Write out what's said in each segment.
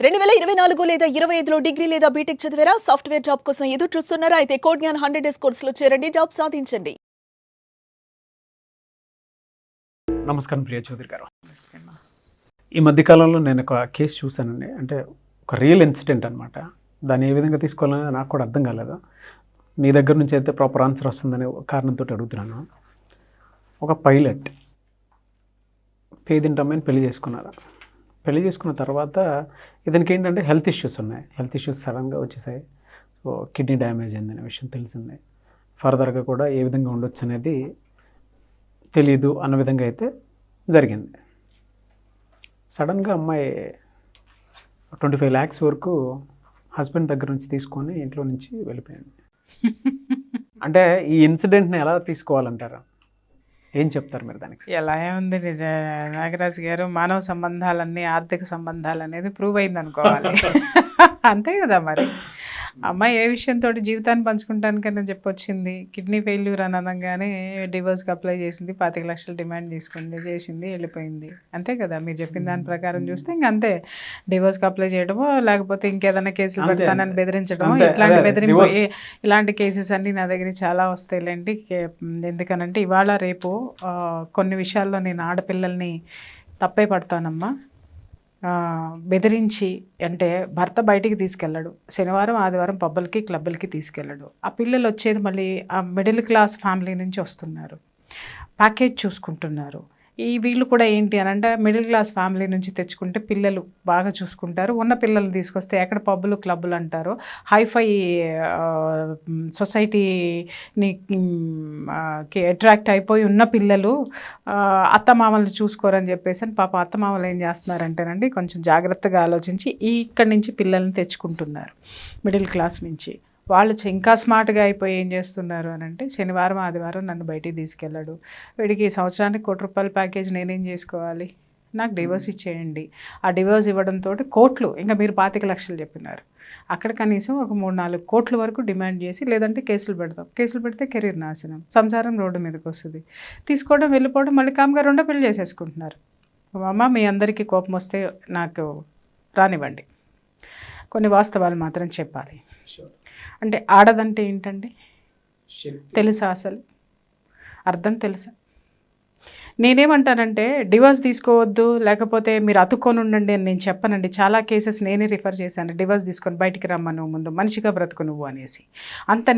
2024 లేదా 25లో డిగ్రీ లేదా బీటెక్ చదివారా? సాఫ్ట్‌వేర్ జాబ్ కోసం ఎదురు చూస్తున్నారా? అయితే కోడ్ జ్ఞాన్ 100 డేస్ కోర్సులో చేరండి. జాబ్ సాధించండి. నమస్కారం ప్రియ చౌదరి గారు. నమస్తే అమ్మా. ఈ మధ్య కాలంలో నేను ఒక కేసు చూశానండి. అంటే ఒక రియల్ ఇన్సిడెంట్ అనమాట. దాన్ని ఏ విధంగా తీసుకోవాలని నాకు కూడా అర్థం కాలేదు. మీ దగ్గర నుంచి అయితే ప్రాపర్ ఆన్సర్ వస్తుందనే కారణంతో అడుగుతున్నాను. ఒక పైలట్ పేదింటి అమ్మాయిని పెళ్లి చేసుకున్నారు. పెళ్లి చేసుకున్న తర్వాత ఇతనికి ఏంటంటే హెల్త్ ఇష్యూస్ ఉన్నాయి. హెల్త్ ఇష్యూస్ సడన్గా వచ్చేసాయి. సో కిడ్నీ డ్యామేజ్ అయిందనే విషయం తెలిసిందే. ఫర్దర్గా కూడా ఏ విధంగా ఉండొచ్చు అనేది తెలీదు అన్న విధంగా అయితే జరిగింది. సడన్గా అమ్మాయి 25 lakhs వరకు హస్బెండ్ దగ్గర నుంచి తీసుకొని ఇంట్లో నుంచి వెళ్ళిపోయింది. అంటే ఈ ఇన్సిడెంట్ని ఎలా తీసుకోవాలంటారా? ఏం చెప్తారు మీరు దానికి? ఎలా ఉంది నాగరాజు గారు, మానవ సంబంధాలన్నీ ఆర్థిక సంబంధాలు అనేది ప్రూవ్ అయింది అనుకోవాలి. అంతే కదా మరి. అమ్మాయి ఏ విషయంతో జీవితాన్ని పంచుకుంటానికైనా చెప్పొచ్చింది. కిడ్నీ ఫెయిల్యూర్ అని అనగానే డివోర్స్కి అప్లై చేసింది, 25 లక్షలు డిమాండ్ చేసింది, వెళ్ళిపోయింది. అంతే కదా, మీరు చెప్పిన దాని ప్రకారం చూస్తే ఇంక అంతే. డివోర్స్కి అప్లై చేయడమో లేకపోతే ఇంకేదైనా కేసులు పెడతానని బెదిరించడమో, ఇలాంటి కేసెస్ అన్నీ నా దగ్గర చాలా వస్తాయిలేండి. ఎందుకనంటే ఇవాళ రేపు కొన్ని విషయాల్లో నేను ఆడపిల్లల్ని తప్పే పడతానమ్మా. బెదిరించి, అంటే భర్త బయటికి తీసుకెళ్ళడు, శనివారం ఆదివారం పబ్బులకి క్లబ్బులకి తీసుకెళ్ళడు. ఆ పిల్లలు వచ్చేది మళ్ళీ ఆ మిడిల్ క్లాస్ ఫ్యామిలీ నుంచి వస్తున్నారు, ప్యాకేజ్ చూసుకుంటున్నారు. వీళ్ళు కూడా ఏంటి అని అంటే మిడిల్ క్లాస్ ఫ్యామిలీ నుంచి తెచ్చుకుంటే పిల్లలు బాగా చూసుకుంటారు. ఉన్న పిల్లల్ని తీసుకొస్తే ఎక్కడ పబ్బులు క్లబ్బులు అంటారో, హైఫై సొసైటీని అట్రాక్ట్ అయిపోయి ఉన్న పిల్లలు అత్తమామల్ని చూసుకోరని చెప్పేసి పాప అత్తమామలు ఏం చేస్తున్నారంటేనండి, కొంచెం జాగ్రత్తగా ఆలోచించి ఇక్కడి నుంచి పిల్లల్ని తెచ్చుకుంటున్నారు మిడిల్ క్లాస్ నుంచి. వాళ్ళు ఇంకా స్మార్ట్గా అయిపోయి ఏం చేస్తున్నారు అని అంటే, శనివారం ఆదివారం నన్ను బయటికి తీసుకెళ్ళాడు, వీడికి సంవత్సరానికి ₹1,00,00,000 ప్యాకేజ్ నేనేం చేసుకోవాలి, నాకు డివోర్స్ ఇచ్చేయండి. ఆ డివోర్స్ ఇవ్వడంతో కోట్లు, ఇంకా మీరు 25 లక్షలు చెప్పినారు, అక్కడ కనీసం ఒక 3-4 కోట్ల వరకు డిమాండ్ చేసి, లేదంటే కేసులు పెడతాం. కేసులు పెడితే కెరీర్ నాశనం, సంసారం రోడ్డు మీదకి వస్తుంది. తీసుకోవడం, వెళ్ళిపోవడం, మళ్ళీ కామ్గా రెండో పెళ్లి చేసేసుకుంటున్నారు. అమ్మ, మీ అందరికీ కోపం వస్తే నాకు రానివ్వండి, కొన్ని వాస్తవాలు మాత్రం చెప్పాలి. అంటే ఆడదంటే ఏంటండి తెలుసా? అసలు అర్థం తెలుసా? నేనేమంటానంటే డివోర్స్ తీసుకోవద్దు, లేకపోతే మీరు అతుక్కొని ఉండండి అని నేను చెప్పనండి. చాలా కేసెస్ నేనే రిఫర్ చేశాను. డివోర్స్ తీసుకొని బయటికి రమ్మను, ముందు మనిషిగా బ్రతుకు నువ్వు అనేసి. అంత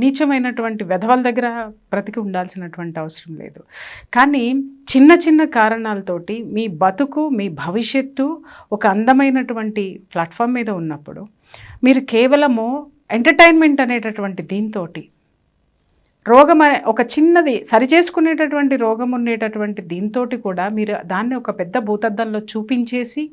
నీచమైనటువంటి వెధవల దగ్గర బ్రతికి ఉండాల్సినటువంటి అవసరం లేదు. కానీ చిన్న చిన్న కారణాలతోటి మీ బతుకు, మీ భవిష్యత్తు ఒక అందమైనటువంటి ప్లాట్ఫామ్ మీద ఉన్నప్పుడు మీరు కేవలము ఎంటర్టైన్మెంట్ అనేటటువంటి దీంతో రోగం ఒక చిన్నది సరిచేసుకునేటటువంటి రోగం ఉండేటటువంటి దీంతో కూడా మీరు దాన్ని ఒక పెద్ద భూతద్దంలో చూపించేసి,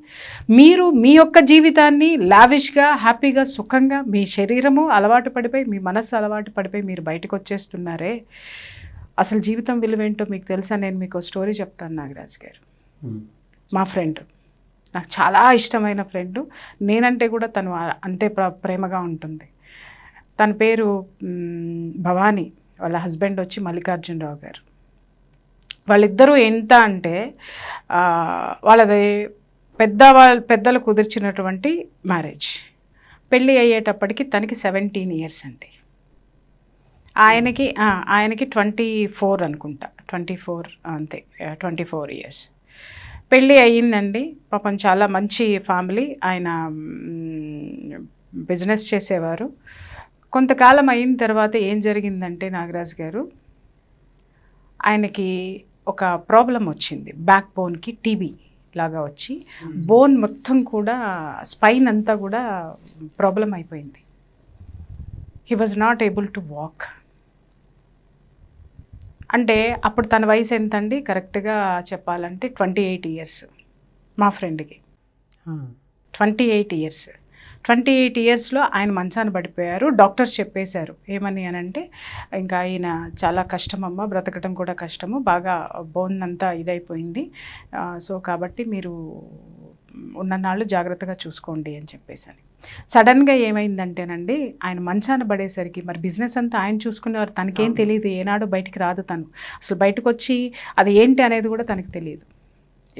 మీరు మీ యొక్క జీవితాన్ని లావిష్గా, హ్యాపీగా, సుఖంగా, మీ శరీరము అలవాటు పడిపోయి, మీ మనస్సు అలవాటు పడిపోయి మీరు బయటకు వచ్చేస్తున్నారే, అసలు జీవితం విలువేంటో మీకు తెలుసా? నేను మీకు స్టోరీ చెప్తాను నాగరాజ్ గారు. మా ఫ్రెండ్, నాకు చాలా ఇష్టమైన ఫ్రెండు, నేనంటే కూడా తను అంతే ప్రేమగా ఉంటుంది. తన పేరు భవానీ, వాళ్ళ హస్బెండ్ వచ్చి మల్లికార్జునరావు గారు. వాళ్ళిద్దరూ ఎంత అంటే వాళ్ళది పెద్దలు కుదిర్చినటువంటి మ్యారేజ్. పెళ్ళి అయ్యేటప్పటికి తనకి 17 years అండి, ఆయనకి 24 అనుకుంటా, 24 అంతే, 24 years. పెళ్ళి అయ్యిందండి. పాపం చాలా మంచి ఫ్యామిలీ. ఆయన బిజినెస్ చేసేవారు. కొంతకాలం అయిన తర్వాత ఏం జరిగిందంటే నాగరాజ్ గారు, ఆయనకి ఒక ప్రాబ్లం వచ్చింది. బ్యాక్ బోన్కి టీబీ లాగా వచ్చి బోన్ మొత్తం కూడా, స్పైన్ అంతా కూడా ప్రాబ్లం అయిపోయింది. He was not able to walk. అంటే అప్పుడు తన వయసు ఎంత అండి, కరెక్ట్గా చెప్పాలంటే 28 years. మా ఫ్రెండ్కి 28 years. 28 yearsలో ఆయన మంచాన పడిపోయారు. డాక్టర్స్ చెప్పేశారు ఏమని అని అంటే, ఇంకా ఆయన చాలా కష్టమమ్మ, బ్రతకడం కూడా కష్టము, బాగా బోన్ అంతా ఇదైపోయింది, సో కాబట్టి మీరు ఉన్ననాళ్ళు జాగ్రత్తగా చూసుకోండి అని చెప్పేసాను. సడన్గా ఏమైందంటేనండి, ఆయన మంచాన పడేసరికి మరి బిజినెస్ అంతా ఆయన చూసుకునేవారు. తనకేం తెలియదు, ఏనాడు బయటికి రాదు తను. అసలు బయటకు వచ్చి అది ఏంటి అనేది కూడా తనకు తెలియదు.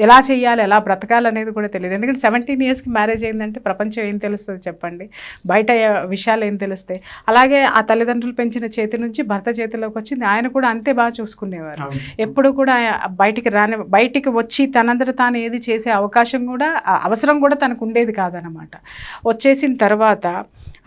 ఎలా చేయాలి, ఎలా బ్రతకాలి అనేది కూడా తెలియదు. ఎందుకంటే 17 ఇయర్స్కి మ్యారేజ్ అయిందంటే ప్రపంచం ఏం తెలుస్తుంది చెప్పండి, బయట విషయాలు ఏం తెలుస్తాయి. అలాగే ఆ తల్లిదండ్రులు పెంచిన చేతి నుంచి భర్త చేతిలోకి వచ్చింది, ఆయన కూడా అంతే బాగా చూసుకునేవారు. ఎప్పుడు కూడా బయటికి వచ్చి తనంతట తాను ఏది చేసే అవకాశం కూడా అవసరం కూడా తనకు ఉండేది కాదనమాట. వచ్చేసిన తర్వాత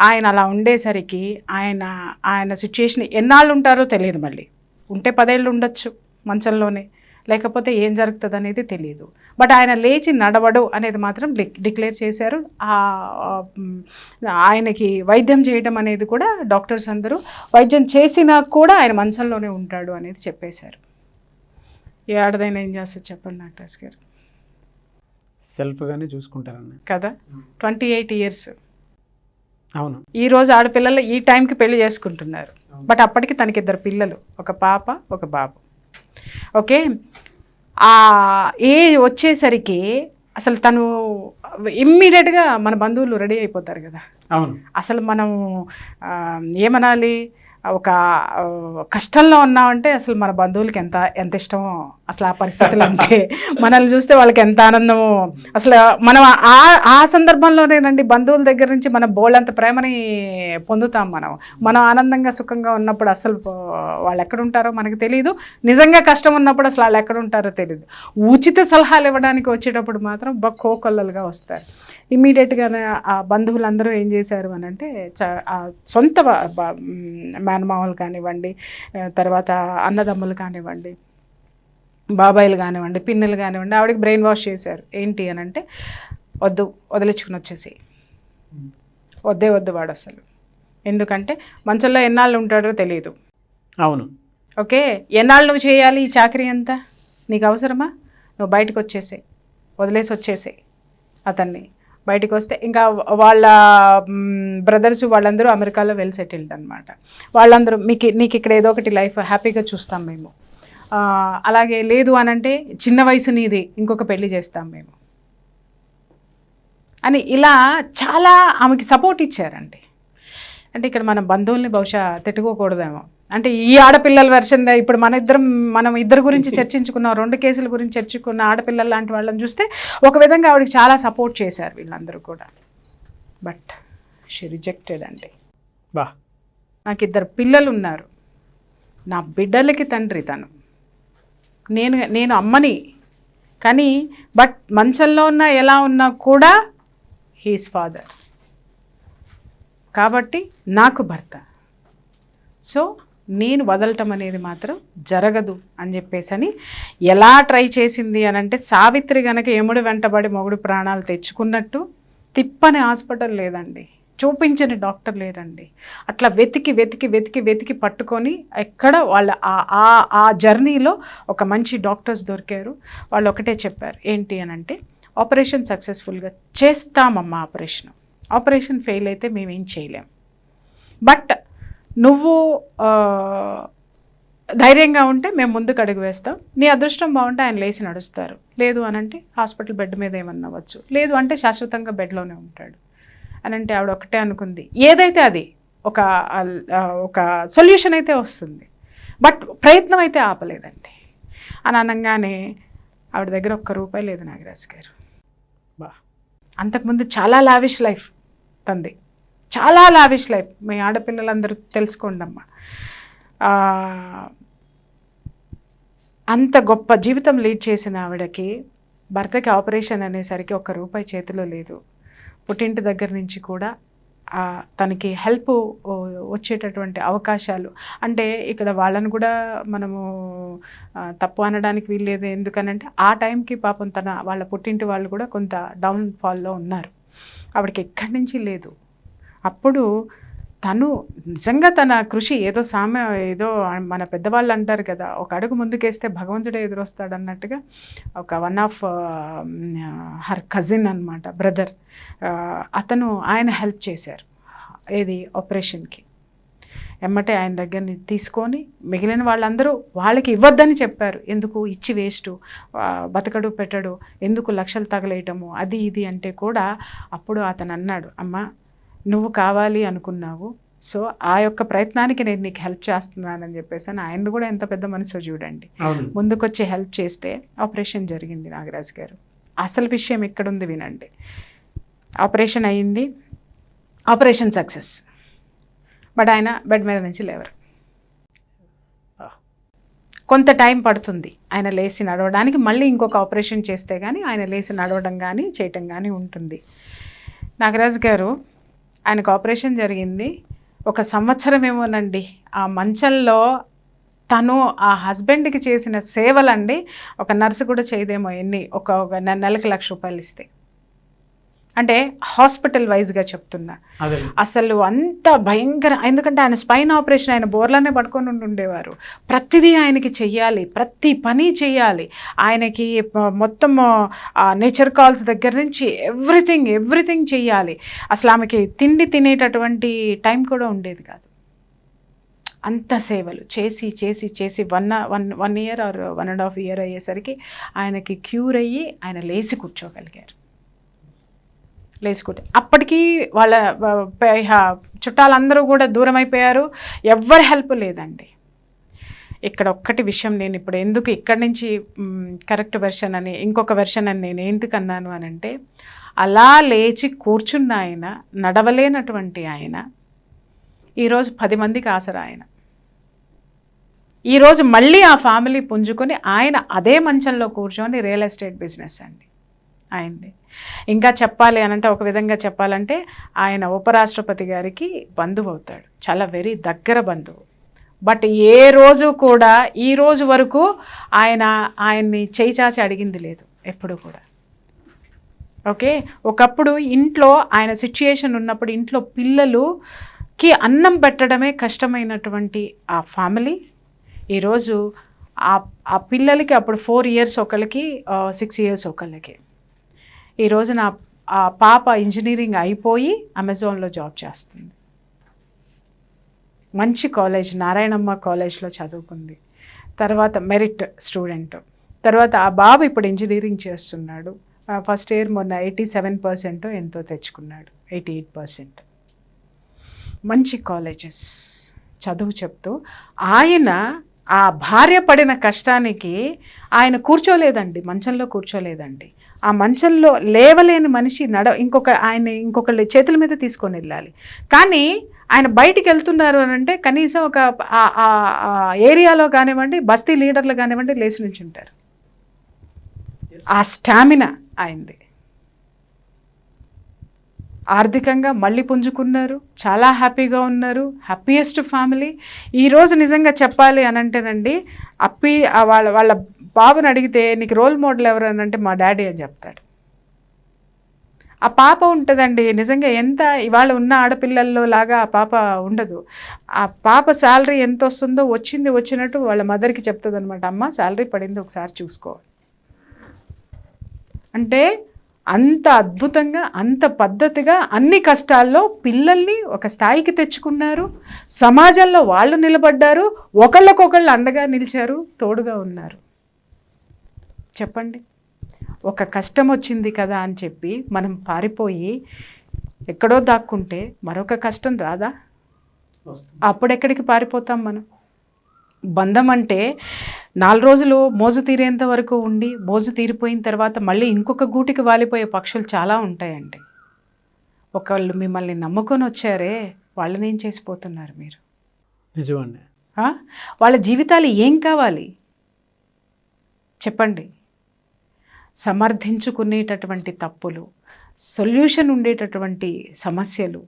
ఆయన అలా ఉండేసరికి ఆయన సిచ్యుయేషన్ ఎన్నాళ్ళు ఉంటారో తెలియదు. మళ్ళీ ఉంటే 10 ఏళ్ళు ఉండొచ్చు మంచంలోనే, లేకపోతే ఏం జరుగుతుంది అనేది తెలియదు. బట్ ఆయన లేచి నడవడు అనేది మాత్రం డిక్లేర్ చేశారు. ఆయనకి వైద్యం చేయడం అనేది కూడా డాక్టర్స్ అందరూ వైద్యం చేసినా కూడా ఆయన మంచంలోనే ఉంటాడు అనేది చెప్పేశారు. ఏ ఆడదైనా ఏం చేస్తారు చెప్పండి డాక్టర్స్ గారు? సెల్ఫ్గానే చూసుకుంటారన్న కదా. 28 ఇయర్స్. అవును. ఈరోజు ఆడపిల్లలు ఈ టైంకి పెళ్లి చేసుకుంటున్నారు. బట్ అప్పటికి తనకి 2 పిల్లలు, ఒక పాప ఒక బాబు. ఓకే, ఆ ఏజ్ వచ్చేసరికి అసలు తను ఇమ్మీడియట్గా మన బంధువులు రెడీ అయిపోతారు కదా. అవును. అసలు మనం ఏమనాలి, ఒక కష్టంలో ఉన్నామంటే అసలు మన బంధువులకి ఎంత ఇష్టమో అసలు ఆ పరిస్థితులు అంటే మనల్ని చూస్తే వాళ్ళకి ఎంత ఆనందమో. అసలు మనం ఆ సందర్భంలోనేనండి బంధువుల దగ్గర నుంచి మనం బోళ్ళంత ప్రేమని పొందుతాం. మనం ఆనందంగా సుఖంగా ఉన్నప్పుడు అసలు వాళ్ళు ఎక్కడుంటారో మనకు తెలియదు, నిజంగా కష్టం ఉన్నప్పుడు అసలు వాళ్ళు ఎక్కడుంటారో తెలియదు. ఉచిత సలహాలు ఇవ్వడానికి వచ్చేటప్పుడు మాత్రం కోకొల్లలుగా వస్తారు. ఇమ్మీడియట్గానే ఆ బంధువులందరూ ఏం చేశారు అని అంటే సొంత మేనమామలు కానివ్వండి, తర్వాత అన్నదమ్ములు కానివ్వండి, బాబాయిలు కానివ్వండి, పిన్నులు కానివ్వండి, ఆవిడకి బ్రెయిన్ వాష్ చేశారు. ఏంటి అని అంటే వదిలించుకుని వచ్చేసి వద్దు వాడు అసలు, ఎందుకంటే మంచంలో ఎన్నాళ్ళు ఉంటాడో తెలియదు. అవును. ఓకే, ఎన్నాళ్ళు నువ్వు చేయాలి ఈ చాకరీ అంతా, నీకు అవసరమా, నువ్వు బయటకు వచ్చేసే, వదిలేసి వచ్చేసే అతన్ని. బయటకు వస్తే ఇంకా వాళ్ళ బ్రదర్స్ వాళ్ళందరూ అమెరికాలో వెల్ సెటిల్డ్ అనమాట. వాళ్ళందరూ నీకు ఇక్కడ ఏదో ఒకటి లైఫ్ హ్యాపీగా చూస్తాం మేము, అలాగే లేదు అని అంటే చిన్న వయసు నీది, ఇంకొక పెళ్లి చేస్తాం మేము అని ఇలా చాలా ఆమెకి సపోర్ట్ ఇచ్చారండి. అంటే ఇక్కడ మన బంధువుల్ని బహుశా తిట్టుకోకూడదేమో. అంటే ఈ ఆడపిల్లల వెర్షన్ ఇప్పుడు మనం ఇద్దరు గురించి చర్చించుకున్న 2 కేసుల గురించి చర్చించుకున్న ఆడపిల్లలు లాంటి వాళ్ళని చూస్తే ఒక విధంగా ఆవిడకి చాలా సపోర్ట్ చేశారు వీళ్ళందరూ కూడా. బట్ షీ రిజెక్టెడ్ అండి. నాకు 2 పిల్లలు ఉన్నారు, నా బిడ్డలకి తండ్రి తను, నేను అమ్మని, కానీ బట్ మంచంలో ఉన్నా ఎలా ఉన్నా కూడా హీస్ ఫాదర్, కాబట్టి నాకు భర్త. సో నేను వదలటం అనేది మాత్రం జరగదు అని చెప్పేసి ఎలా ట్రై చేసింది అని అంటే, సావిత్రి గనక యముడు వెంటబడి మొగుడు ప్రాణాలు తెచ్చుకున్నట్టు తిప్పని హాస్పిటల్ లేదండి, చూపించని డాక్టర్ లేదండి. అట్లా వెతికి పట్టుకొని ఎక్కడ వాళ్ళ ఆ జర్నీలో ఒక మంచి డాక్టర్స్ దొరికారు. వాళ్ళు ఒకటే చెప్పారు, ఏంటి అని అంటే ఆపరేషన్ సక్సెస్ఫుల్గా చేస్తామమ్మా, ఆపరేషన్ ఫెయిల్ అయితే మేమేం చేయలేం, బట్ నువ్వు ధైర్యంగా ఉంటే మేము ముందుకు అడుగు వేస్తాం, నీ అదృష్టం బాగుంటే ఆయన లేచి నడుస్తారు, లేదు అని అంటే హాస్పిటల్ బెడ్ మీద ఏమన్నా అవ్వచ్చు, లేదు అంటే శాశ్వతంగా బెడ్లోనే ఉంటాడు అని అంటే ఆవిడ ఒకటే అనుకుంది, ఏదైతే అది ఒక సొల్యూషన్ అయితే వస్తుంది, బట్ ప్రయత్నం అయితే ఆపలేదండి అని అనగానే ఆవిడ దగ్గర ₹1 లేదు నాగరాజ్ గారు. అంతకుముందు చాలా లావిష్ లైఫ్ తంది, చాలా లావిష్ లైఫ్. మీ ఆడపిల్లలందరూ తెలుసుకోండి అమ్మా, అంత గొప్ప జీవితం లీడ్ చేసిన ఆవిడకి భర్తకి ఆపరేషన్ అనేసరికి ₹1 చేతిలో లేదు. పుట్టింటి దగ్గర నుంచి కూడా తనకి హెల్ప్ వచ్చేటటువంటి అవకాశాలు, అంటే ఇక్కడ వాళ్ళని కూడా మనము తప్పు అనడానికి వీల్లేదు. ఎందుకనంటే ఆ టైంకి పాపం వాళ్ళ పుట్టింటి వాళ్ళు కూడా కొంత డౌన్ఫాల్లో ఉన్నారు, ఆవిడకి ఎక్కడి నుంచి లేదు. అప్పుడు తను నిజంగా తన కృషి ఏదో ఏదో మన పెద్దవాళ్ళు అంటారు కదా, ఒక అడుగు ముందుకేస్తే భగవంతుడే ఎదురొస్తాడు అన్నట్టుగా, ఒక వన్ ఆఫ్ హర్ కజిన్ అనమాట, బ్రదర్, ఆయన హెల్ప్ చేశారు ఏది ఆపరేషన్కి. ఎమ్మటే ఆయన దగ్గరని తీసుకొని మిగిలిన వాళ్ళందరూ వాళ్ళకి ఇవ్వద్దని చెప్పారు, ఎందుకు ఇచ్చి వేస్టు, బతకడు పెట్టడు, ఎందుకు లక్షలు తగలేయటము అది ఇది అంటే కూడా అప్పుడు అతను అన్నాడు, అమ్మ నువ్వు కావాలి అనుకున్నావు, సో ఆ యొక్క ప్రయత్నానికి నేను నీకు హెల్ప్ చేస్తున్నానని చెప్పేసి ఆయన కూడా ఎంత పెద్ద మనసో చూడండి, ముందుకొచ్చి హెల్ప్ చేస్తే ఆపరేషన్ జరిగింది. నాగరాజు గారు, అసలు విషయం ఎక్కడుంది వినండి. ఆపరేషన్ అయ్యింది, ఆపరేషన్ సక్సెస్. బట్ ఆయన బెడ్ మీద నుంచి లేవరు. కొంత టైం పడుతుంది ఆయన లేచి నడవడానికి. మళ్ళీ ఇంకొక ఆపరేషన్ చేస్తే కానీ ఆయన లేచి నడవడం కానీ చేయటం కానీ ఉంటుంది. నాగరాజు గారు, ఆయనకు ఆపరేషన్ జరిగింది 1 సంవత్సరం ఏమోనండి. ఆ మంచంలో తను ఆ హస్బెండ్కి చేసిన సేవలండి ఒక నర్సు కూడా చేయదేమో. ఒక నెలకి ₹1,00,000 ఇస్తే. అంటే హాస్పిటల్ వైజ్గా చెప్తున్నా. అసలు అంత భయంకర, ఎందుకంటే ఆయన స్పైన్ ఆపరేషన్, ఆయన బోర్లానే పడుకొని ఉండేవారు. ప్రతిదీ ఆయనకి చెయ్యాలి, ప్రతి పని చెయ్యాలి. ఆయనకి మొత్తం నేచర్ కాల్స్ దగ్గర నుంచి ఎవ్రీథింగ్ చెయ్యాలి. అసలు ఆమెకి తిండి తినేటటువంటి టైం కూడా ఉండేది కాదు. అంత సేవలు చేసి చేసి చేసి 1 year ఆర్ 1.5 year అయ్యేసరికి ఆయనకి క్యూర్ అయ్యి ఆయన లేచి కూర్చోగలిగారు. అప్పటికీ వాళ్ళ చుట్టాలందరూ కూడా దూరం అయిపోయారు. ఎవ్వరి హెల్ప్ లేదండి. ఇక్కడ ఒక్కటి విషయం, నేను ఇప్పుడు ఎందుకు ఇక్కడి నుంచి కరెక్ట్ వెర్షన్ అని ఇంకొక వెర్షన్ అని నేను ఎందుకన్నాను అని అంటే, అలా లేచి కూర్చున్న ఆయన, నడవలేనటువంటి ఆయన ఈరోజు 10 మందికి ఆసరా. ఆయన ఈరోజు మళ్ళీ ఆ ఫ్యామిలీ పుంజుకొని ఆయన అదే మంచంలో కూర్చొని రియల్ ఎస్టేట్ బిజినెస్ అండి అయింది. ఇంకా చెప్పాలి అనంటే, ఒక విధంగా చెప్పాలంటే ఆయన ఉపరాష్ట్రపతి గారికి బంధువు అవుతాడు, చాలా వెరీ దగ్గర బంధువు. బట్ ఏ రోజు కూడా ఈ రోజు వరకు ఆయన్ని చేయి చాచి అడిగింది లేదు ఎప్పుడు కూడా. ఓకే, ఒకప్పుడు ఇంట్లో ఆయన సిచ్యుయేషన్ ఉన్నప్పుడు ఇంట్లో పిల్లలుకి అన్నం పెట్టడమే కష్టమైనటువంటి ఆ ఫ్యామిలీ ఈరోజు ఆ పిల్లలకి అప్పుడు 4 years ఒకళ్ళకి, 6 years ఒకళ్ళకి. ఈరోజు ఆ పాప ఇంజనీరింగ్ అయిపోయి అమెజాన్లో జాబ్ చేస్తుంది. మంచి కాలేజ్, నారాయణమ్మ కాలేజ్లో చదువుకుంది. తర్వాత మెరిట్ స్టూడెంట్. తర్వాత ఆ బాబు ఇప్పుడు ఇంజనీరింగ్ చేస్తున్నాడు. ఫస్ట్ ఇయర్ మొన్న 87% ఎంతో తెచ్చుకున్నాడు, 88%. మంచి కాలేజెస్ చదువు చెప్తూ ఆయన ఆ భార్య పడిన కష్టానికి ఆయన కూర్చోలేదండి, మంచంలో కూర్చోలేదండి. ఆ మంచంలో లేవలేని మనిషి ఇంకొకళ్ళ చేతుల మీద తీసుకొని వెళ్ళాలి. కానీ ఆయన బయటికి వెళ్తున్నారు అని అంటే కనీసం ఒక ఏరియాలో కానివ్వండి, బస్తీ లీడర్లు కానివ్వండి లేచి నుంచి ఉంటారు. ఆ స్టామినా ఆయనది. ఆర్థికంగా మళ్ళీ పుంజుకున్నారు, చాలా హ్యాపీగా ఉన్నారు, హ్యాపీయెస్ట్ ఫ్యామిలీ. ఈరోజు నిజంగా చెప్పాలి అని అంటేనండి, వాళ్ళ బాబుని అడిగితే నీకు రోల్ మోడల్ ఎవరు అని అంటే మా డాడీ అని చెప్తాడు. ఆ పాప ఉంటుందండి నిజంగా, ఎంత ఇవాళ ఉన్న ఆడపిల్లల్లో లాగా ఆ పాప ఉండదు. ఆ పాప శాలరీ ఎంత వస్తుందో వచ్చినట్టు వాళ్ళ మదర్కి చెప్తుంది అనమాట, అమ్మ శాలరీ పడింది ఒకసారి చూసుకో. అంటే అంత అద్భుతంగా, అంత పద్ధతిగా అన్ని కష్టాల్లో పిల్లల్ని ఒక స్థాయికి తెచ్చుకున్నారు. సమాజంలో వాళ్ళు నిలబడ్డారు, ఒకళ్ళకొకళ్ళు అండగా నిలిచారు, తోడుగా ఉన్నారు. చెప్పండి, ఒక కష్టం వచ్చింది కదా అని చెప్పి మనం పారిపోయి ఎక్కడో దాక్కుంటే మరొక కష్టం రాదా? అప్పుడెక్కడికి పారిపోతాం మనం? బంధం అంటే 4 రోజులు మోజు తీరేంత వరకు ఉండి, మోజు తీరిపోయిన తర్వాత మళ్ళీ ఇంకొక గూటికి వాలిపోయే పక్షులు చాలా ఉంటాయండి. ఒకళ్ళు మిమ్మల్ని నమ్ముకొని వచ్చారే, వాళ్ళని ఏం చేసిపోతున్నారు మీరు? నిజమండి. వాళ్ళ జీవితాలు ఏం కావాలి చెప్పండి? సమర్థించుకునేటటువంటి తప్పులు, సొల్యూషన్ ఉండేటటువంటి సమస్యలు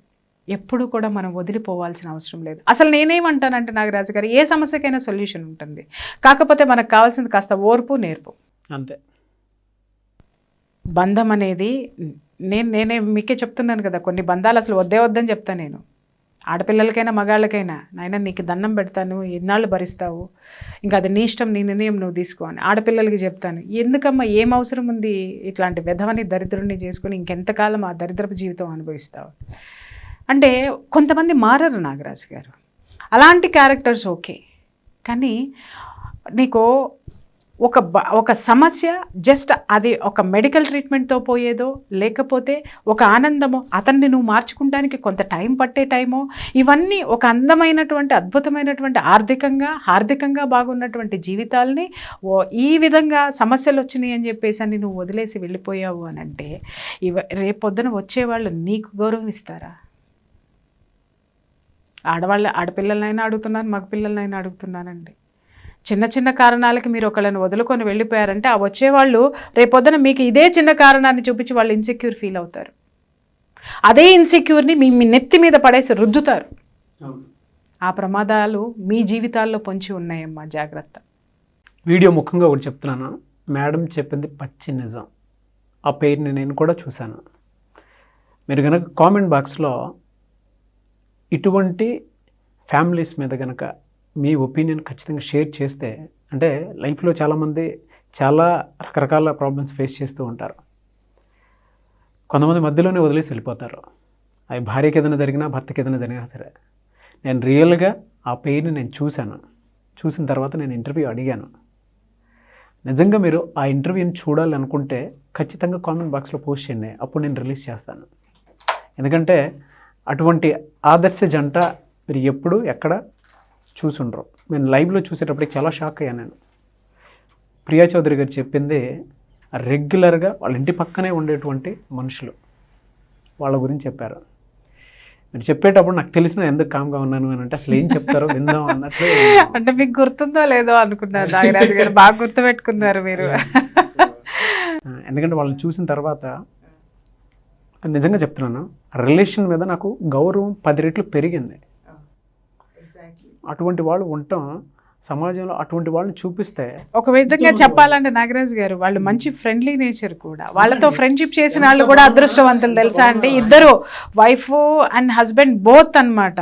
ఎప్పుడు కూడా మనం వదిలిపోవాల్సిన అవసరం లేదు. అసలు నేనేమంటానంటే నాగరాజు గారు, ఏ సమస్యకైనా సొల్యూషన్ ఉంటుంది, కాకపోతే మనకు కావాల్సింది కాస్త ఓర్పు, నేర్పు, అంతే. బంధం అనేది నేనే మీకే చెప్తున్నాను కదా, కొన్ని బంధాలు అసలు వద్దని చెప్తాను నేను. ఆడపిల్లలకైనా మగాళ్ళకైనా, నాయన నీకు దండం పెడతాను, ఎన్నాళ్ళు భరిస్తావు, ఇంకా అది నీ ఇష్టం, నీ నిర్ణయం నువ్వు తీసుకో అని ఆడపిల్లలకి చెప్తాను. ఎందుకమ్మా, ఏం అవసరం ఉంది ఇట్లాంటి వెధవని దరిద్రుడిని చేసుకుని ఇంకెంతకాలం ఆ దరిద్రపు జీవితం అనుభవిస్తావు అంటే? కొంతమంది మారరు నాగరాజు గారు, అలాంటి క్యారెక్టర్స్ ఓకే, కానీ నీకు ఒక సమస్య జస్ట్ అది ఒక మెడికల్ ట్రీట్మెంట్తో పోయేదో, లేకపోతే ఒక ఆనందమో, అతన్ని నువ్వు మార్చుకుంటానికి కొంత టైం పట్టే టైమో, ఇవన్నీ ఒక అందమైనటువంటి అద్భుతమైనటువంటి హార్దికంగా బాగున్నటువంటి జీవితాల్ని ఈ విధంగా సమస్యలు వచ్చినాయి అని చెప్పేసి అని నువ్వు వదిలేసి వెళ్ళిపోయావు అని అంటే రేపొద్దున వచ్చేవాళ్ళు నీకు గౌరవం ఇస్తారా? ఆడపిల్లలనైనా అడుగుతున్నాను, మగ పిల్లలనైనా అడుగుతున్నానండి. చిన్న చిన్న కారణాలకి మీరు ఒకళ్ళని వదులుకొని వెళ్ళిపోయారంటే ఆ వచ్చేవాళ్ళు రేపొద్దున మీకు ఇదే చిన్న కారణాన్ని చూపించి వాళ్ళు ఇన్సెక్యూర్ ఫీల్ అవుతారు. అదే ఇన్సెక్యూర్ని మీ నెత్తి మీద పడేసి రుద్దుతారు. ఆ ప్రమాదాలు మీ జీవితాల్లో పొంచి ఉన్నాయమ్మా, జాగ్రత్త. వీడియో ముఖంగా ఒకటి చెప్తున్నాను, మేడం చెప్పింది పచ్చి నిజం. ఆ పేరుని నేను కూడా చూశాను. మీరు కనుక కామెంట్ బాక్స్లో ఇటువంటి ఫ్యామిలీస్ మీద కనుక మీ ఒపీనియన్ ఖచ్చితంగా షేర్ చేస్తే, అంటే లైఫ్లో చాలామంది చాలా రకరకాల ప్రాబ్లమ్స్ ఫేస్ చేస్తూ ఉంటారు. కొంతమంది మధ్యలోనే వదిలేసి వెళ్ళిపోతారు. అవి భార్యకి ఏదైనా జరిగినా, భర్తకి ఏదైనా జరిగినా సరే. నేను రియల్గా ఆ పెయిన్ నేను చూశాను. చూసిన తర్వాత నేను ఇంటర్వ్యూ అడిగాను. నిజంగా మీరు ఆ ఇంటర్వ్యూని చూడాలనుకుంటే ఖచ్చితంగా కామెంట్ బాక్స్లో పోస్ట్ చేయండి, అప్పుడు నేను రిలీజ్ చేస్తాను. ఎందుకంటే అటువంటి ఆదర్శ జంట మీరు ఎప్పుడు ఎక్కడ చూసుండ్రు. నేను లైవ్లో చూసేటప్పటికి చాలా షాక్ అయ్యాను. నేను ప్రియా చౌదరి గారు చెప్పింది రెగ్యులర్గా వాళ్ళ ఇంటి పక్కనే ఉండేటువంటి మనుషులు వాళ్ళ గురించి చెప్పారు. మీరు చెప్పేటప్పుడు నాకు తెలిసిన ఎందుకు కామ్గా ఉన్నాను అని అంటే అసలు ఏం చెప్తారో విందాం అన్నట్లు. అంటే మీకు గుర్తుందో లేదో అనుకున్నారు నాగరాజు గారు, బాగా గుర్తుపెట్టుకున్నారు మీరు. ఎందుకంటే వాళ్ళని చూసిన తర్వాత నిజంగా చెప్తున్నాను, రిలేషన్ మీద నాకు గౌరవం 10 రెట్లు పెరిగింది. అటువంటి వాళ్ళు ఉండటం సమాజంలో, అటువంటి వాళ్ళని చూపిస్తే ఒక విధంగా చెప్పాలంటే నాగరాజు గారు వాళ్ళు మంచి ఫ్రెండ్లీ నేచర్ కూడా. వాళ్ళతో ఫ్రెండ్షిప్ చేసిన వాళ్ళు కూడా అదృష్టవంతులు తెలుసా అండి. ఇద్దరు వైఫ్ అండ్ హస్బెండ్ బోత్ అన్నమాట.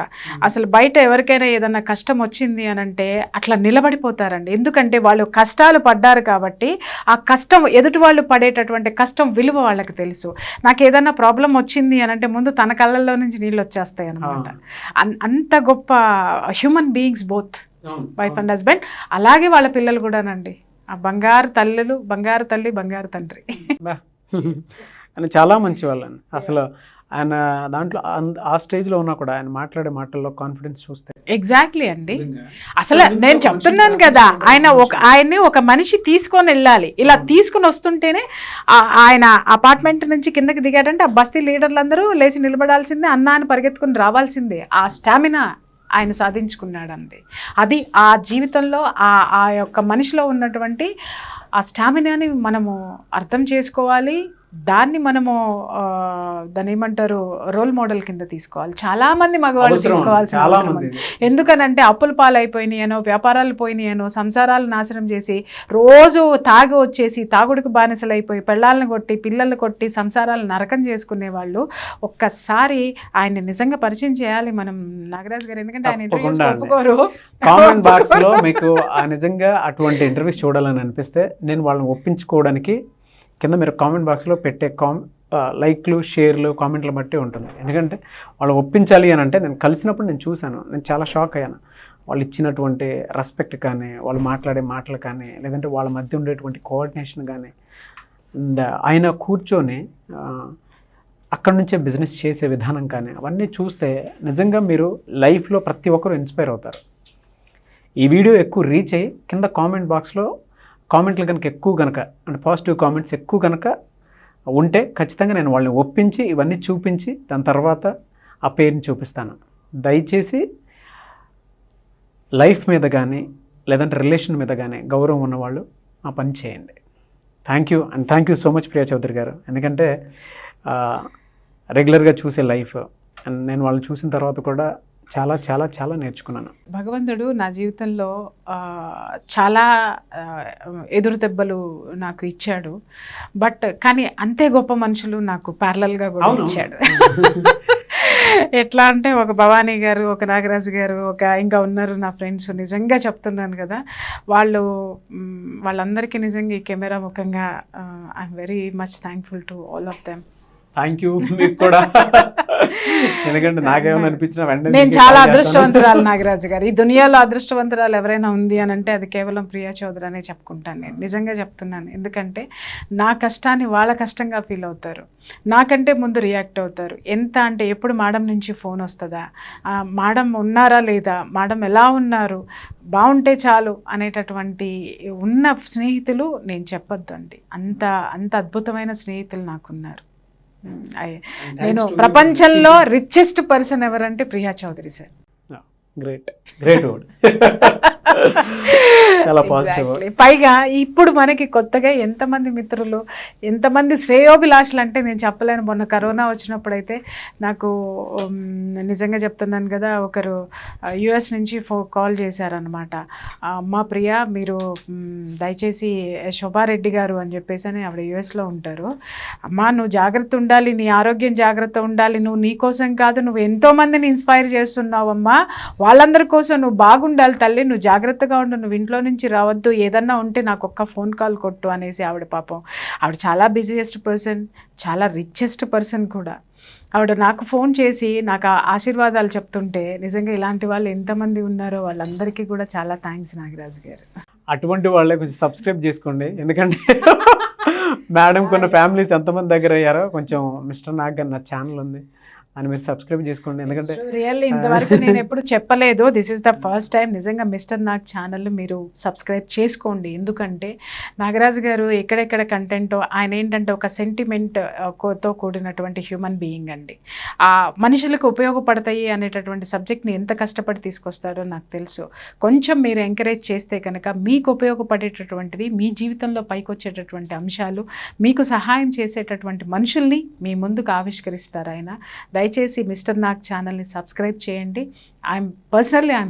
అసలు బయట ఎవరికైనా ఏదన్నా కష్టం వచ్చింది అని అంటే అట్లా నిలబడిపోతారండి. ఎందుకంటే వాళ్ళు కష్టాలు పడ్డారు కాబట్టి ఆ కష్టం, ఎదుటి వాళ్ళు పడేటటువంటి కష్టం విలువ వాళ్ళకి తెలుసు. నాకు ఏదన్నా ప్రాబ్లం వచ్చింది అని అంటే ముందు తన కళ్ళల్లో నుంచి నీళ్ళు వచ్చేస్తాయి అనమాట. అంత గొప్ప human beings both, wife and husband. అలాగే వాళ్ళ పిల్లలు కూడానండి, ఆ బంగారు తల్లులు, బంగారు తల్లి, బంగారు తండ్రి. ఆయన చాలా మంచి వాళ్ళని. అసలు ఆయన దాంట్లో ఆ స్టేజ్లో ఉన్నా కూడా ఆయన మాట్లాడే మాటల్లో కాన్ఫిడెన్స్ చూస్తే ఎగ్జాక్ట్లీ అండి. అసలు నేను చెప్తున్నాను కదా, ఆయన్ని ఒక మనిషి తీసుకొని వెళ్ళాలి. ఇలా తీసుకుని వస్తుంటేనే ఆయన అపార్ట్మెంట్ నుంచి కిందకి దిగాడంటే ఆ బస్తీ లీడర్లందరూ లేచి నిలబడాల్సిందే, అన్నా అని పరిగెత్తుకుని రావాల్సిందే. ఆ స్టామినా ఆయన సాధించుకున్నాడండి. అది ఆ జీవితంలో ఆ యొక్క మనిషిలో ఉన్నటువంటి ఆ స్టామినాని మనము అర్థం చేసుకోవాలి. దాన్ని మనము దాన్ని ఏమంటారు, రోల్ మోడల్ కింద తీసుకోవాలి. చాలా మంది మగవాళ్ళు తీసుకోవాల్సిన అవసరం ఉంది. ఎందుకనంటే అప్పుల పాలైపోయినాయనో, వ్యాపారాలు పోయినాయనో, సంసారాలు నాశనం చేసి రోజు తాగి వచ్చేసి తాగుడికి బానిసలైపోయి పెళ్ళాలను కొట్టి, పిల్లలు కొట్టి, సంసారాలు నరకం చేసుకునే వాళ్ళు ఒక్కసారి ఆయన్ని నిజంగా పరిచయం చేయాలి మనం, నాగరాజు గారు. ఎందుకంటే ఆయన ఇంటర్వ్యూస్ ఒప్పుకోరు. కామెంట్ బాక్స్ లో మీకు నిజంగా అటువంటి ఇంటర్వ్యూస్ చూడాలని అనిపిస్తే నేను వాళ్ళని ఒప్పించుకోవడానికి కింద మీరు కామెంట్ బాక్స్లో పెట్టే లైక్లు, షేర్లు, కామెంట్లు బట్టి ఉంటుంది. ఎందుకంటే వాళ్ళు ఒప్పించాలి అని అంటే నేను కలిసినప్పుడు నేను చూశాను, నేను చాలా షాక్ అయ్యాను. వాళ్ళు ఇచ్చినటువంటి రెస్పెక్ట్ కానీ, వాళ్ళు మాట్లాడే మాటలు కానీ, లేదంటే వాళ్ళ మధ్య ఉండేటువంటి కోఆర్డినేషన్ కానీ, అండ్ ఆయన కూర్చొని అక్కడి నుంచే బిజినెస్ చేసే విధానం కానీ, అవన్నీ చూస్తే నిజంగా మీరు లైఫ్లో ప్రతి ఒక్కరూ ఇన్స్పైర్ అవుతారు. ఈ వీడియో ఎక్కువ రీచ్ అయ్యి కింద కామెంట్ బాక్స్లో కామెంట్లు కనుక ఎక్కువ కనుక, అంటే పాజిటివ్ కామెంట్స్ ఎక్కువ కనుక ఉంటే ఖచ్చితంగా నేను వాళ్ళని ఒప్పించి ఇవన్నీ చూపించి దాని తర్వాత ఆ పేరుని చూపిస్తాను. దయచేసి లైఫ్ మీద కానీ లేదంటే రిలేషన్ మీద కానీ గౌరవం ఉన్నవాళ్ళు ఆ పని చేయండి. Thank you and thank you so much Priya Chaudhary garu. ఎందుకంటే రెగ్యులర్గా చూసే లైఫ్ అండ్ నేను వాళ్ళని చూసిన తర్వాత కూడా చాలా చాలా చాలా నేర్చుకున్నాను. భగవంతుడు నా జీవితంలో చాలా ఎదురు దెబ్బలు నాకు ఇచ్చాడు. కానీ అంతే గొప్ప మనుషులు నాకు ప్యారలల్గా కూడా ఇచ్చాడు. ఎట్లా అంటే ఒక భవానీ గారు, ఒక నాగరాజు గారు, ఇంకా ఉన్నారు నా ఫ్రెండ్స్. నిజంగా చెప్తున్నాను కదా, వాళ్ళందరికీ నిజంగా ఈ కెమెరా ముఖంగా I'm very much thankful to all of them. Thank you మీకు కూడా. ఎందుకంటే నాకేమైనా అనిపించిన వెంటనే నేను మీకు చాలా call చేస్తాను. అదృష్టవంతురాలు నాగరాజు గారు. ఈ దునియాలో అదృష్టవంతురాలు ఎవరైనా ఉంది అని అంటే అది కేవలం ప్రియా చౌదరి అనే చెప్పుకుంటాను. నేను నిజంగా చెప్తున్నాను. ఎందుకంటే నా కష్టాన్ని వాళ్ళ కష్టంగా ఫీల్ అవుతారు, నాకంటే ముందు రియాక్ట్ అవుతారు. ఎంత అంటే ఎప్పుడు మేడం నుంచి ఫోన్ వస్తుందా, మేడం ఉన్నారా లేదా, మేడం ఎలా ఉన్నారు, బాగుంటే చాలు అనేటటువంటి ఉన్న స్నేహితులు నేను చెప్పొద్దు అండి. అంత అంత అద్భుతమైన స్నేహితులు నాకున్నారు. నేను ప్రపంచంలో రిచెస్ట్ పర్సన్ ఎవరంటే Priya Chaudhary sir. Great word. చాలా పాజిటివ్. Exactly. పైగా ఇప్పుడు మనకి కొత్తగా ఎంతమంది మిత్రులు, ఎంతమంది శ్రేయోభిలాషులు అంటే నేను చెప్పలేను. మొన్న కరోనా వచ్చినప్పుడైతే నాకు నిజంగా చెప్తున్నాను కదా, ఒకరు యుఎస్ నుంచి కాల్ చేశారనమాట. అమ్మ ప్రియా, మీరు దయచేసి శోభారెడ్డి గారు అని చెప్పేసి అని ఆవిడ యుఎస్లో ఉంటారు. అమ్మా నువ్వు జాగ్రత్త ఉండాలి, నీ ఆరోగ్యం జాగ్రత్త ఉండాలి, నువ్వు నీ కోసం కాదు, నువ్వు ఎంతోమందిని ఇన్స్పైర్ చేస్తున్నావమ్మా, వాళ్ళందరి కోసం నువ్వు బాగుండాలి తల్లి, నువ్వు జాగ్రత్తగా ఉండు, నువ్వు ఇంట్లో నుంచి రావద్దు, ఏదన్నా ఉంటే నాకు ఒక్క ఫోన్ కాల్ కొట్టు అనేసి ఆవిడ పాపం, ఆవిడ చాలా బిజియెస్ట్ పర్సన్, చాలా రిచెస్ట్ పర్సన్ కూడా. ఆవిడ నాకు ఫోన్ చేసి నాకు ఆశీర్వాదాలు చెప్తుంటే నిజంగా ఇలాంటి వాళ్ళు ఎంతమంది ఉన్నారో వాళ్ళందరికీ కూడా చాలా థ్యాంక్స్ నాగరాజు గారు. అటువంటి వాళ్ళే కొంచెం సబ్స్క్రైబ్ చేసుకోండి. ఎందుకంటే మేడం కొన్ని ఫ్యామిలీస్ ఎంతమంది దగ్గర అయ్యారో కొంచెం మిస్టర్ నాగ్ గారు నా ఛానల్ ఉంది అని మీరు సబ్స్క్రైబ్ చేసుకోండి. ఎందుకంటే రియల్లీ ఇంతవరకు నేను ఎప్పుడు చెప్పలేదు, this is the first time. నిజంగా మిస్టర్ నాగ్ ఛానల్ మీరు సబ్స్క్రైబ్ చేసుకోండి. ఎందుకంటే నాగరాజు గారు ఎక్కడెక్కడ కంటెంట్, ఆయన ఏంటంటే ఒక సెంటిమెంట్తో కూడినటువంటి హ్యూమన్ బీయింగ్ అండి. ఆ మనుషులకు ఉపయోగపడతాయి అనేటటువంటి సబ్జెక్ట్ని ఎంత కష్టపడి తీసుకొస్తాడో నాకు తెలుసు. కొంచెం మీరు ఎంకరేజ్ చేస్తే కనుక మీకు ఉపయోగపడేటటువంటివి, మీ జీవితంలో పైకి వచ్చేటటువంటి అంశాలు, మీకు సహాయం చేసేటటువంటి మనుషుల్ని మీ ముందుకు ఆవిష్కరిస్తారు ఆయన. దయచేసి మిస్టర్ నాగ్ ఛానల్ని సబ్స్క్రైబ్ చేయండి. I'm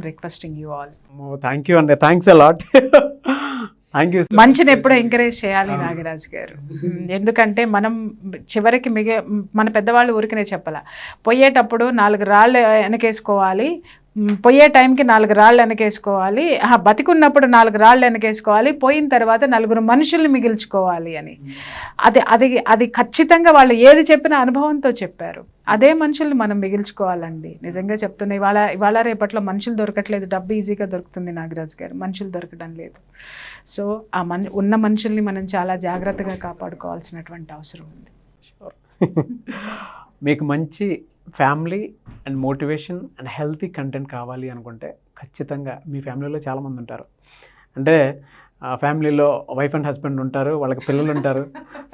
requesting you all. Thank you అండి, thanks a lot. Thank you. మంచిని ఎప్పుడూ ఎంకరేజ్ చేయాలి నాగరాజ్ గారు. ఎందుకంటే మనం చివరికి మన పెద్దవాళ్ళు ఊరికనే చెప్పాల, పోయేటప్పుడు 4 రాళ్ళు వెనకేసుకోవాలి, పోయే టైంకి 4 రాళ్ళు వెనకేసుకోవాలి, బతికున్నప్పుడు 4 రాళ్ళు వెనకేసుకోవాలి, పోయిన తర్వాత 4 మనుషుల్ని మిగిల్చుకోవాలి అని. అది ఖచ్చితంగా వాళ్ళు ఏది చెప్పినా అనుభవంతో చెప్పారు. అదే మనుషుల్ని మనం మిగిల్చుకోవాలండి. నిజంగా చెప్తున్నా, ఇవాళ రేపట్లో మనుషులు దొరకట్లేదు, డబ్బు ఈజీగా దొరుకుతుంది నాగరాజ్ గారు, మనుషులు దొరకడం లేదు. సో ఆ ఉన్న మనుషుల్ని మనం చాలా జాగ్రత్తగా కాపాడుకోవాల్సినటువంటి అవసరం ఉంది. మీకు మంచి family and motivation and healthy content కావాలి అనుకుంటే ఖచ్చితంగా మీ ఫ్యామిలీలో చాలామంది ఉంటారు. అంటే ఫ్యామిలీలో వైఫ్ అండ్ హస్బెండ్ ఉంటారు, వాళ్ళకి పిల్లలు ఉంటారు,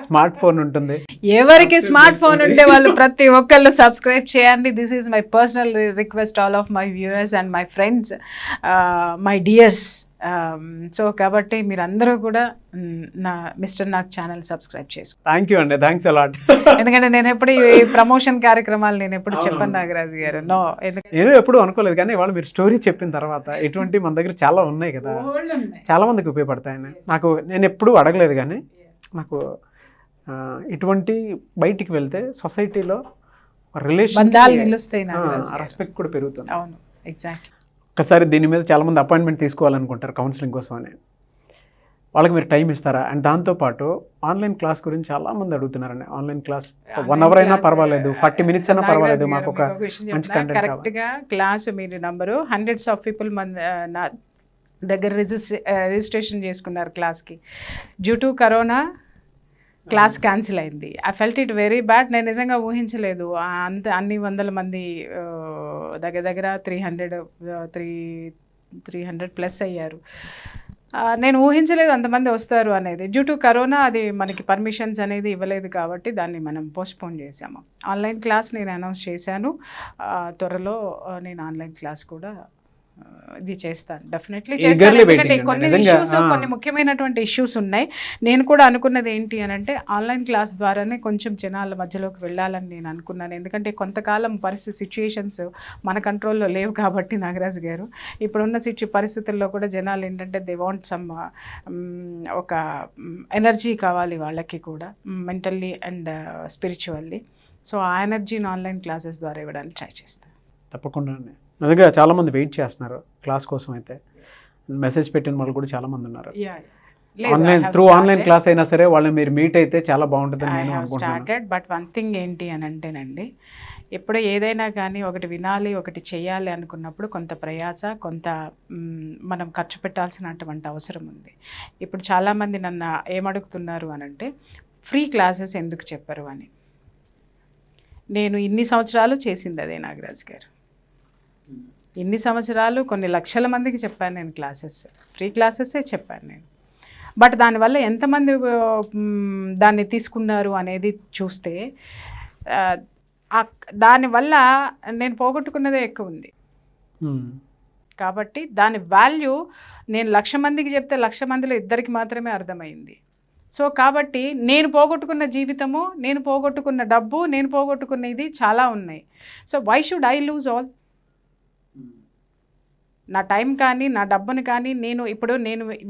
స్మార్ట్ ఫోన్ ఉంటుంది. ఎవరికి స్మార్ట్ ఫోన్ ఉంటే వాళ్ళు ప్రతి ఒక్కళ్ళు సబ్స్క్రైబ్ చేయండి. This is my personal request all of my viewers and my friends, my dears. So కాబట్టి మీరందరూ కూడా నా మిస్టర్ నాగ్ ఛానల్ సబ్స్క్రైబ్ చేసుకో. థ్యాంక్ యూ అండి, థ్యాంక్స్ అలాట్. ఎందుకంటే నేను ఎప్పుడు ఈ ప్రమోషన్ కార్యక్రమాలు నేను ఎప్పుడు చెప్పాను నాగరాజు గారు. నేను ఎప్పుడు అనుకోలేదు, కానీ వాళ్ళు మీరు స్టోరీ చెప్పిన తర్వాత ఇటువంటి మన దగ్గర చాలా ఉన్నాయి కదా, చాలా మందికి ఉపయోగపడతాయని నేను ఎప్పుడూ అడగలేదు. కానీ నాకు ఇటువంటి బయటికి వెళ్తే సొసైటీలో రిలేషన్ నిలుస్తాయి, రెస్పెక్ట్ కూడా పెరుగుతుంది. అవును, ఎగ్జాక్ట్లీ. ఒకసారి దీని మీద చాలామంది అపాయింట్మెంట్ తీసుకోవాలనుకుంటారు కౌన్సిలింగ్ కోసం అని, వాళ్ళకి మీరు టైం ఇస్తారా? అండ్ దాంతోపాటు ఆన్లైన్ క్లాస్ గురించి చాలామంది అడుగుతున్నారండి. ఆన్లైన్ క్లాస్ 1 hour అయినా పర్వాలేదు, 40 minutes అయినా పర్వాలేదు, మాకు ఒక మంచి కంటెంట్ కరెక్ట్గా క్లాస్ మీరు నంబరు హండ్రెడ్స్ ఆఫ్ పీపుల్ నా దగ్గర రిజిస్ట్రేషన్ చేసుకున్నారు క్లాస్కి. Due to corona class cancel అయింది. I felt it very bad. నేను నిజంగా ఊహించలేదు అన్ని వందల మంది దగ్గర 300 ప్లస్ అయ్యారు. నేను ఊహించలేదు అంతమంది వస్తారు అనేది. డ్యూ టు కరోనా అది మనకి పర్మిషన్స్ అనేది ఇవ్వలేదు కాబట్టి దాన్ని మనం పోస్ట్పోన్ చేసాము. ఆన్లైన్ క్లాస్ నేను అనౌన్స్ చేశాను, త్వరలో నేను ఆన్లైన్ క్లాస్ కూడా ఇది చేస్తాను, డెఫినెట్లీ చేస్తాను. ఎందుకంటే కొన్ని ఇష్యూస్, కొన్ని ముఖ్యమైనటువంటి ఇష్యూస్ ఉన్నాయి. నేను కూడా అనుకున్నది ఏంటి అని అంటే ఆన్లైన్ క్లాస్ ద్వారానే కొంచెం జనాల మధ్యలోకి వెళ్ళాలని నేను అనుకున్నాను. ఎందుకంటే కొంతకాలం సిచ్యుయేషన్స్ మన కంట్రోల్లో లేవు కాబట్టి నాగరాజు గారు, ఇప్పుడున్న పరిస్థితుల్లో కూడా జనాలు ఏంటంటే దే వాంట్ సమ్ ఒక ఎనర్జీ కావాలి వాళ్ళకి కూడా, మెంటల్లీ అండ్ స్పిరిచువల్లీ. సో ఆ ఎనర్జీని ఆన్లైన్ క్లాసెస్ ద్వారా ఇవ్వడానికి ట్రై చేస్తాను. తప్పకుండా. నిజంగా చాలామంది వెయిట్ చేస్తున్నారు క్లాస్ కోసం. అయితే మెసేజ్ పెట్టిన వాళ్ళు కూడా చాలామంది ఉన్నారు. ఆన్లైన్ క్లాస్ అయినా సరే వాళ్ళని మీరు మీట్ అయితే చాలా బాగుంటుంది. స్టార్టెడ్ బట్ వన్ థింగ్ ఏంటి అని అంటేనండి, ఎప్పుడు ఏదైనా కానీ ఒకటి వినాలి ఒకటి చేయాలి అనుకున్నప్పుడు కొంత ప్రయాస కొంత మనం ఖర్చు పెట్టాల్సినటువంటి అవసరం ఉంది. ఇప్పుడు చాలామంది నన్ను ఏమడుగుతున్నారు అని అంటే ఫ్రీ క్లాసెస్ ఎందుకు చెప్పరు అని. నేను ఇన్ని సంవత్సరాలు చేసింది అదే నాగరాజ్ గారు. ఇన్ని సంవత్సరాలు కొన్ని లక్షల మందికి చెప్పాను నేను క్లాసెస్, ఫ్రీ క్లాసెసే చెప్పాను నేను. బట్ దానివల్ల ఎంతమంది దాన్ని తీసుకున్నారు అనేది చూస్తే దానివల్ల నేను పోగొట్టుకున్నదే ఎక్కువ ఉంది. కాబట్టి దాని వాల్యూ నేను 1,00,000 మందికి చెప్తే 1,00,000 మందిలో 2 మాత్రమే అర్థమైంది. సో కాబట్టి నేను పోగొట్టుకున్న జీవితము, నేను పోగొట్టుకున్న డబ్బు, నేను పోగొట్టుకున్న ఇది చాలా ఉన్నాయి. So why should I lose all? నా టైం కానీ నా డబ్బుని కానీ నేను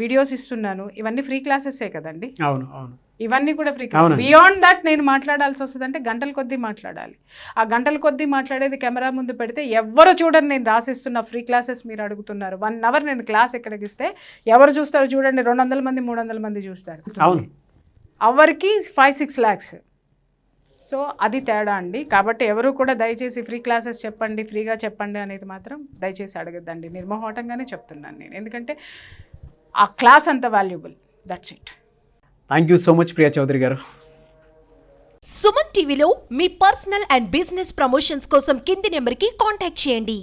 వీడియోస్ ఇస్తున్నాను, ఇవన్నీ ఫ్రీ క్లాసెసే కదండి. అవును అవును, ఇవన్నీ కూడా ఫ్రీ క్లాస్. బియాండ్ దట్ నేను మాట్లాడాల్సి వస్తుంది అంటే గంటల కొద్దీ మాట్లాడాలి. ఆ గంటల కొద్దీ మాట్లాడేది కెమెరా ముందు పెడితే ఎవరు చూడండి. నేను రాసిస్తున్న ఫ్రీ క్లాసెస్ మీరు అడుగుతున్నారు. 1 అవర్ నేను క్లాస్ ఎక్కడికి ఇస్తే ఎవరు చూస్తారు చూడండి, 200 మంది 300 మంది చూస్తారు. అవును, అవర్కి 5-6 lakhs. సో అది తేడా అండి. కాబట్టి ఎవరు కూడా దయచేసి ఫ్రీ క్లాసెస్ చెప్పండి, ఫ్రీగా చెప్పండి అనేది మాత్రం దయచేసి అడగద్దండి. నిర్మోహటంగానే చెప్తున్నాను నేను, ఎందుకంటే ఆ క్లాస్ అంత valuable. That's it. Thank you so much Priya Chaudhary garu. Suman టీవీలో మీ పర్సనల్ అండ్ బిజినెస్ ప్రమోషన్స్ కోసం కింది నెంబర్కి కాంటాక్ట్ చేయండి.